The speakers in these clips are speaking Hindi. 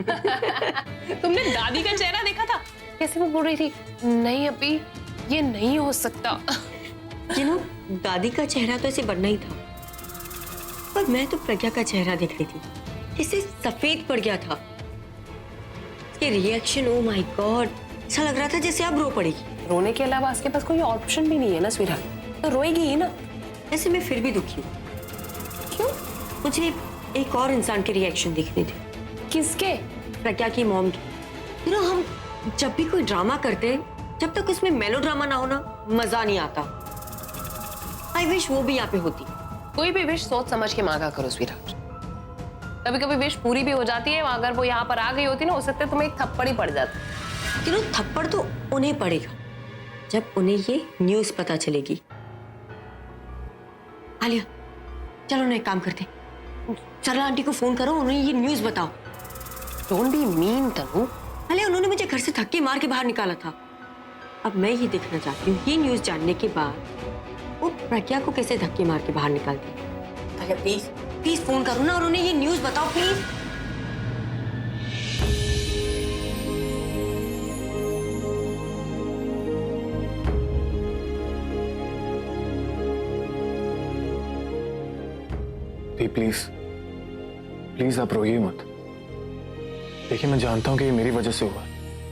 तुमने दादी का चेहरा देखा था? कैसे वो बोल रही थी, नहीं अभी ये नहीं हो सकता। दादी का चेहरा तो ऐसे बनना ही था, पर मैं तो प्रज्ञा का चेहरा देख रही थी, जैसे सफेद पड़ गया था। ये रिएक्शन, ओ माय गॉड, ऐसा लग रहा था जैसे अब रो पड़ेगी। रोने के अलावा उसके पास कोई ऑप्शन भी नहीं है ना स्वीरा, तो रोएगी ही ना। ऐसे मैं फिर भी दुखी हूँ। क्यों? मुझे एक और इंसान के रिएक्शन देखने थे। किसके? प्रज्ञा की मॉम की। हम जब भी कोई ड्रामा करते हैं, जब तक उसमें मेलोड्रामा ना हो ना, मजा नहीं आता। आई विश वो भी यहाँ पे होती। कोई भी विश सोच समझ के मांगा करो स्वीरा। कभी कभी विश पूरी भी हो जाती है, अगर वो यहाँ पर आ गई होती ना, हो सकता है तुम्हें एक थप्पड़ ही पड़ जाता। थप्पड़ तो उन्हें पड़ेगा जब उन्हें ये न्यूज पता चलेगी। आलिया, चलो ना एक काम करते, सरला आंटी को फोन करो, उन्हें ये न्यूज बताओ। डोंट बी मीन तनु। अरे उन्होंने मुझे घर से धक्के मार के बाहर निकाला था। अब मैं ये देखना चाहती हूँ, ये न्यूज जानने के बाद वो प्रज्ञा को कैसे धक्के मार के बाहर निकालती है। अरे प्लीज प्लीज फोन करो ना और उन्हें ये न्यूज बताओ प्लीज। प्लीज प्लीज आप रोइए मत। देखिए मैं जानता हूं कि ये मेरी वजह से हुआ,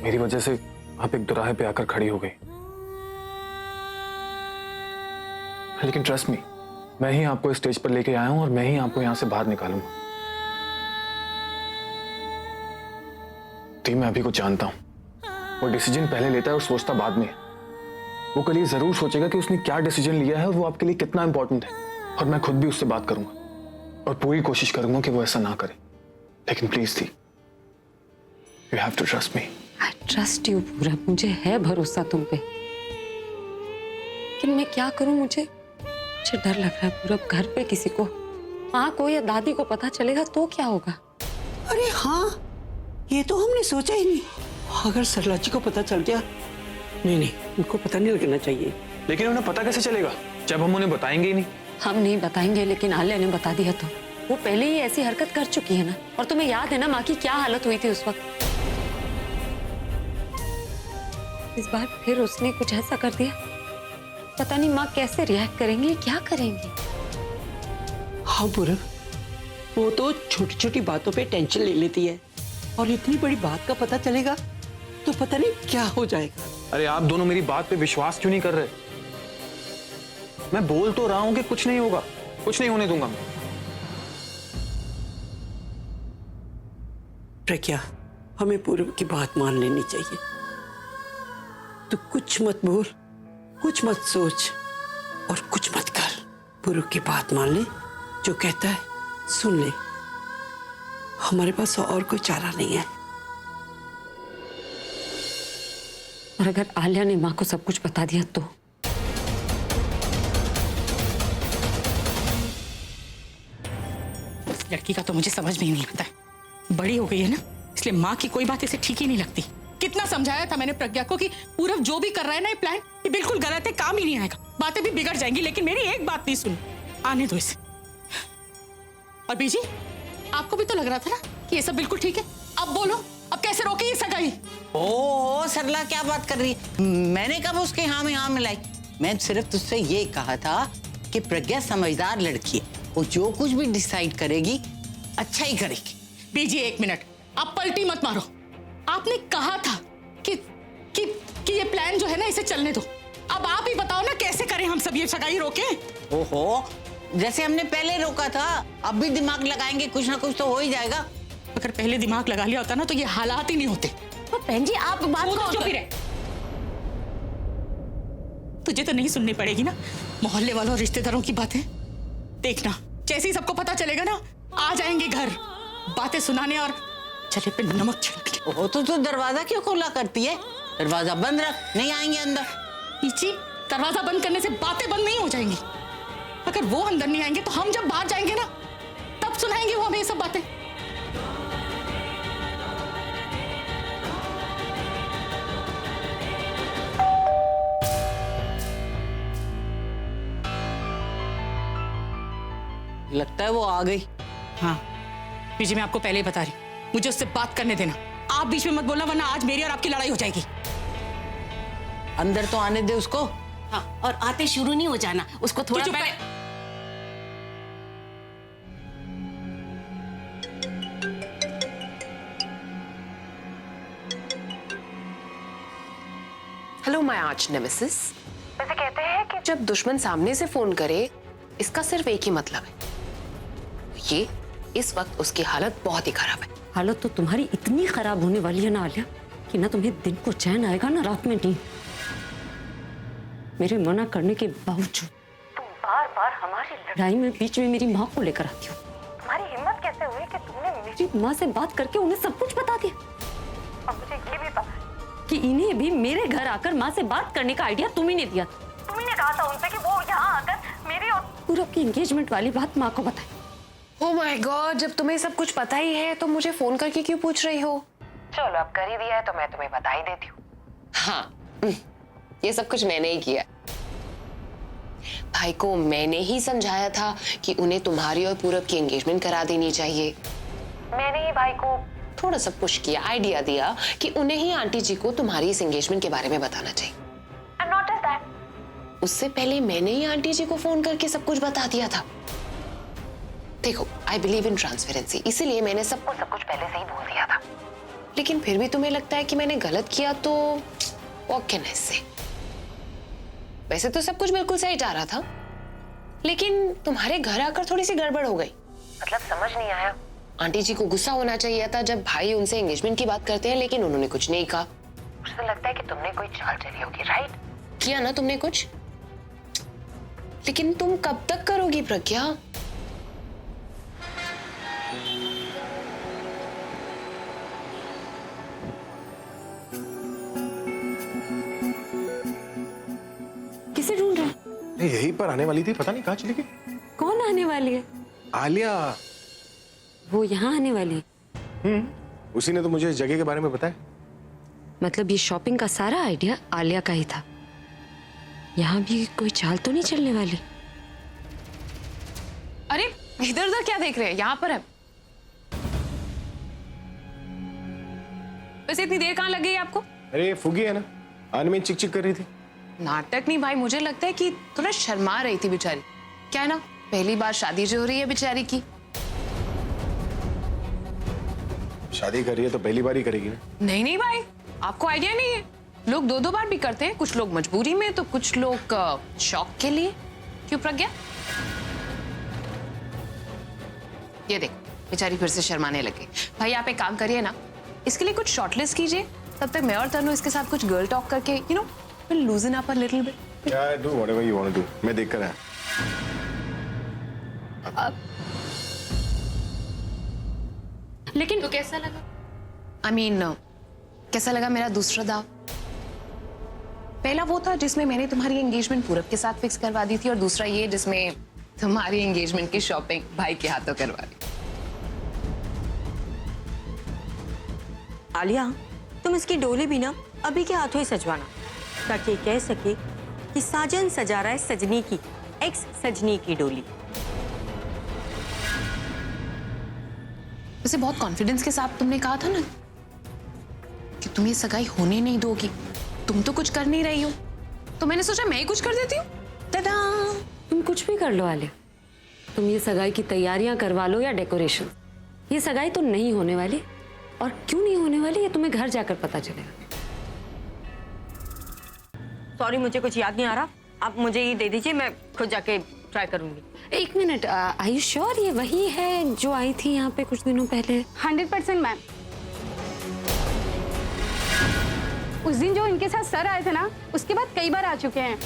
मेरी वजह से आप एक दुराहे पे आकर खड़ी हो गई, लेकिन ट्रस्ट मी, मैं ही आपको इस स्टेज पर लेके आया हूं और मैं ही आपको यहां से बाहर निकालूंगा। मैं अभी को जानता हूं, वो डिसीजन पहले लेता है और सोचता बाद में। वो कल ये जरूर सोचेगा कि उसने क्या डिसीजन लिया है और वो आपके लिए कितना इंपॉर्टेंट है, और मैं खुद भी उससे बात करूंगा और पूरी कोशिश करूंगा कि वो ऐसा ना करे। लेकिन प्लीज थी, you have to trust me. I trust you Purab, मुझे है भरोसा तुम पे, लेकिन मैं क्या करूं, मुझे डर लग रहा है पूरब। घर पे किसी को, माँ को या दादी को पता चलेगा तो क्या होगा? अरे हाँ, ये तो हमने सोचा ही नहीं। अगर सरला जी को पता चल गया, नहीं उनको पता नहीं लगना चाहिए। लेकिन उन्हें पता कैसे चलेगा जब हम उन्हें बताएंगे ही नहीं? हम नहीं बताएंगे, लेकिन आलिया ने बता दिया तो वो पहले ही ऐसी हरकत कर चुकी है ना। और तुम्हें याद है ना माँ की क्या हालत हुई थी उस वक्त। इस बार फिर उसने कुछ ऐसा कर दिया, पता नहीं माँ कैसे रिएक्ट करेंगी, क्या करेंगी। हाँ पूरब, वो तो छोटी छोटी बातों पे टेंशन ले लेती है, और इतनी बड़ी बात का पता चलेगा तो पता नहीं क्या हो जाएगा। अरे आप दोनों मेरी बात पे विश्वास क्यों नहीं कर रहे? मैं बोल तो रहा हूं कि कुछ नहीं होगा, कुछ नहीं होने दूंगा मैं। प्रज्ञा, हमें पूरब की बात मान लेनी चाहिए। तू कुछ मत बोल, कुछ मत सोच और कुछ मत कर। पूरब की बात मान ले, जो कहता है सुन ले। हमारे पास और कोई चारा नहीं है। और अगर आलिया ने माँ को सब कुछ बता दिया तो? लड़की का तो मुझे समझ में ही नहीं आता है। बड़ी हो गई है ना, इसलिए माँ की कोई बात इसे ठीक ही नहीं लगती। कितना समझाया था मैंने प्रज्ञा को कि पूरब जो भी कर रहा है ना, ये प्लान ये बिल्कुल गलत है, काम ही नहीं आएगा, बातें भी बिगड़ जाएंगी। लेकिन मेरी एक बात नहीं सुनी। आने दो इसे। और बीजी, आपको भी तो लग रहा था ना कि ये सब बिल्कुल ठीक है। अब बोलो, अब कैसे रोके ये सगाई? ओ सरला, क्या बात कर रही है? मैंने कब उसके हाँ में हाँ मिलाई? मैं सिर्फ तुझसे ये कहा था कि प्रज्ञा समझदार लड़की है, वो जो कुछ भी डिसाइड करेगी अच्छा ही करेगी। बीजी एक मिनट, आप पलटी मत मारो। आपने कहा था कि ये प्लान जो है ना, इसे चलने दो। अब आप ही बताओ ना कैसे करें हम सब ये सगाई रोके? ओहो, जैसे हमने पहले रोका था, अब भी दिमाग लगाएंगे, कुछ ना कुछ तो हो ही जाएगा। अगर पहले दिमाग लगा लिया होता ना तो ये हालात ही नहीं होते। तो बहन जी आप बात को चुप ही रहे। तुझे तो नहीं सुननी पड़ेगी ना मोहल्ले वालों और रिश्तेदारों की बातें। देखना, जैसे ही सबको पता चलेगा ना, आ जाएंगे घर बातें सुनाने और चले पे नमक छिड़कने। ओहो, तो दरवाजा क्यों खोला करती है? दरवाजा बंद रख, नहीं आएंगे अंदर। इची, दरवाजा बंद करने से बातें बंद नहीं हो जाएंगी। अगर वो अंदर नहीं आएंगे तो हम जब बाहर जाएंगे ना, तब सुनाएंगे वो हमें ये सब बातें। लगता है वो आ गई। हाँ बीजी, मैं आपको पहले ही बता रही हूँ, मुझे उससे बात करने देना। आप बीच में मत बोलना, वरना आज मेरी और आपकी लड़ाई हो जाएगी। अंदर तो आने दे उसको। हाँ, और आते शुरू नहीं हो जाना, उसको थोड़ा चुप पहले। कर। Hello my arch nemesis. वैसे कहते हैं कि जब दुश्मन सामने से फोन करे, इसका सिर्फ एक ही मतलब है, ये इस वक्त उसकी हालत बहुत ही खराब है। हालत तो तुम्हारी इतनी खराब होने वाली है ना आलिया कि ना तुम्हें दिन को चैन आएगा ना रात में नींद। मेरे मना करने के बावजूद तुम बार बार हमारी लड़ाई में बीच में मेरी माँ को लेकर आती हो। तुम्हारी हिम्मत कैसे हुई कि तुमने मेरी माँ से बात करके उन्हें सब कुछ बता दिया। और मुझे ये भी पता है कि इन्हें भी मेरे घर आकर माँ से बात करने का आइडिया तुम ही ने दिया था। तुम ही ने कहा था उनसे कि वो यहाँ आकर मेरी और पूरब की एंगेजमेंट वाली बात माँ को बताए। ओह माय गॉड, जब तुम्हें सब कुछ पता ही है तो मुझे फोन करके क्यों पूछ रही हो? चलो अब कर ही दिया है तो मैं तुम्हें बता ही देती हूँ। हाँ, ये सब कुछ मैंने ही किया। भाई को मैंने ही समझाया था कि उन्हें तुम्हारी और पूरब की एंगेजमेंट करा देनी चाहिए। मैंने ही भाई को थोड़ा सा पुश किया, आइडिया दिया कि उन्हें ही आंटी जी को तुम्हारी इस एंगेजमेंट के बारे में बताना चाहिए। And not just that, उससे पहले मैंने ही आंटी जी को फोन करके सब कुछ बता दिया था। देखो, आई बिलीव इन ट्रांसपेरेंसी, इसीलिए मैंने सबको सब कुछ पहले से ही बोल दिया था। लेकिन फिर भी तुम्हें लगता है कि मैंने गलत किया तो व्हाट कैन आई से? वैसे तो सब कुछ बिल्कुल सही जा रहा था, लेकिन तुम्हारे घर आकर थोड़ी सी गड़बड़ हो गई। मतलब समझ नहीं आया। आंटी जी को गुस्सा होना चाहिए था जब भाई उनसे एंगेजमेंट की बात करते हैं, लेकिन उन्होंने कुछ नहीं कहा। मुझे लगता है कि तुमने कोई चाल चली होगी, राइट? किया ना तुमने कुछ, लेकिन तुम कब तक करोगी प्रज्ञा? किसे ढूंढ रहे हो? नहीं, यहीं पर आने वाली थी, पता नहीं कहाँ चली गई। कौन आने वाली है? आलिया। वो यहाँ आने वाली है। उसी ने तो मुझे इस जगह के बारे में बताया। मतलब ये शॉपिंग का सारा आइडिया आलिया का ही था। यहाँ भी कोई चाल तो नहीं चलने वाली? अरे इधर उधर क्या देख रहे हैं, यहाँ पर है। वैसे इतनी देर कहाँ लग गई आपको? अरे फुगी है ना, आने में चिक चिक कर रही थी। नाटक नहीं भाई, मुझे लगता है कि थोड़ा शर्मा रही थी बेचारी। क्या है ना, पहली बार शादी जो हो रही है बेचारी की। शादी कर रही है तो पहली बार ही करेगी ना। नहीं नहीं भाई, आपको आइडिया नहीं है, लोग दो दो बार भी करते हैं। कुछ लोग मजबूरी में तो कुछ लोग शौक के लिए। क्यों प्रज्ञा? ये देख, बेचारी फिर से शर्माने लगी। भाई आप एक काम करिए ना, इसके लिए कुछ शॉर्टलिस्ट कीजिए, तब तक मैं और तनु इसके साथ कुछ गर्ल टॉक करके we'll loosen up a little bit. Yeah, do whatever you want to do. मैं देख कर आया। लेकिन तो कैसा लगा? I mean, कैसा लगा मेरा दूसरा दाव? पहला वो था जिसमें मैंने तुम्हारी एंगेजमेंट पूरब के साथ फिक्स करवा दी थी, और दूसरा ये जिसमें तुम्हारी एंगेजमेंट की शॉपिंग भाई के हाथों करवा दी। आलिया, तुम इसकी डोली भी ना अभी के हाथों ही सजवाना, ताकि ये कह सके कि साजन सजा रहा है सजनी की, एक्स सजनी की डोली। वैसे बहुत कॉन्फिडेंस के साथ तुमने कहा था ना कि तुम ये सगाई होने नहीं दोगी। तुम तो कुछ कर नहीं रही हो, तो मैंने सोचा मैं ही कुछ कर देती हूँ। tada! तुम कुछ भी कर लो आलिया, तुम ये सगाई की तैयारियां करवा लो या डेकोरेशन, ये सगाई तो नहीं होने वाली। और क्यों नहीं होने वाली ये तुम्हें घर जाकर पता चलेगा। सॉरी, मुझे कुछ याद नहीं आ रहा, आप मुझे ये दे दीजिए, मैं खुद जाके ट्राई करूंगी। एक मिनट, आर यू श्योर ये वही है जो आई थी यहाँ पे कुछ दिनों पहले? 100% मैम। उस दिन जो इनके साथ सर आए थे ना, उसके बाद कई बार आ चुके हैं।